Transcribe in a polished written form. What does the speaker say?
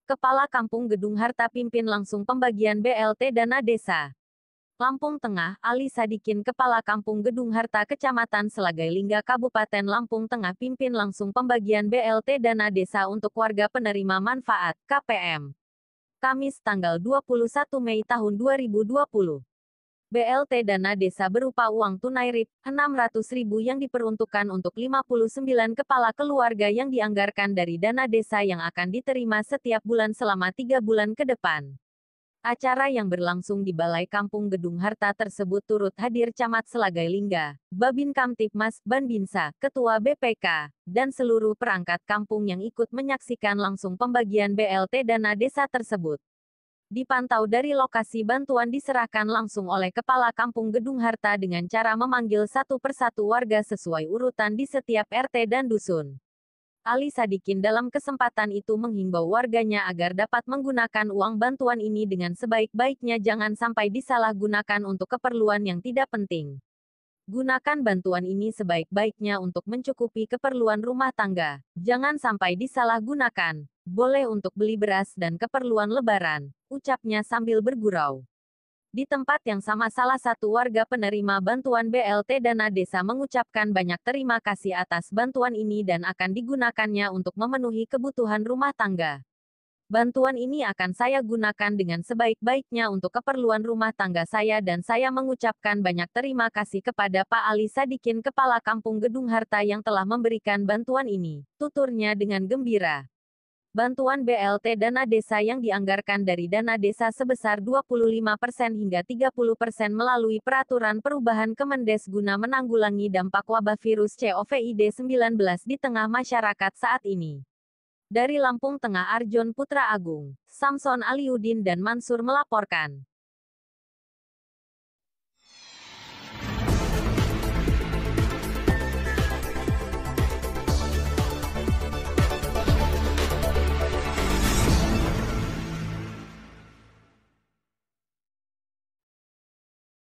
Kepala Kampung Gedung Harta pimpin langsung pembagian BLT dana desa. Lampung Tengah, Ali Sadikin Kepala Kampung Gedung Harta Kecamatan Selagai Lingga Kabupaten Lampung Tengah pimpin langsung pembagian BLT dana desa untuk warga penerima manfaat, KPM. Kamis tanggal 21 Mei tahun 2020. BLT dana desa berupa uang tunai Rp600.000 yang diperuntukkan untuk 59 kepala keluarga yang dianggarkan dari dana desa yang akan diterima setiap bulan selama 3 bulan ke depan. Acara yang berlangsung di Balai Kampung Gedung Harta tersebut turut hadir Camat Selagai Lingga, Babin Kamtipmas, Banbinsa, Ketua BPK, dan seluruh perangkat kampung yang ikut menyaksikan langsung pembagian BLT dana desa tersebut. Dipantau dari lokasi bantuan diserahkan langsung oleh Kepala Kampung Gedung Harta dengan cara memanggil satu persatu warga sesuai urutan di setiap RT dan dusun. Ali Sadikin dalam kesempatan itu menghimbau warganya agar dapat menggunakan uang bantuan ini dengan sebaik-baiknya, jangan sampai disalahgunakan untuk keperluan yang tidak penting. Gunakan bantuan ini sebaik-baiknya untuk mencukupi keperluan rumah tangga. Jangan sampai disalahgunakan. Boleh untuk beli beras dan keperluan lebaran, ucapnya sambil bergurau. Di tempat yang sama salah satu warga penerima bantuan BLT dana desa mengucapkan banyak terima kasih atas bantuan ini dan akan digunakannya untuk memenuhi kebutuhan rumah tangga. Bantuan ini akan saya gunakan dengan sebaik-baiknya untuk keperluan rumah tangga saya dan saya mengucapkan banyak terima kasih kepada Pak Ali Sadikin Kepala Kampung Gedung Harta yang telah memberikan bantuan ini, tuturnya dengan gembira. Bantuan BLT dana desa yang dianggarkan dari dana desa sebesar 25% hingga 30% melalui peraturan perubahan Kemendes guna menanggulangi dampak wabah virus COVID-19 di tengah masyarakat saat ini. Dari Lampung Tengah, Arjon Putra Agung, Samson Aliudin dan Mansur melaporkan.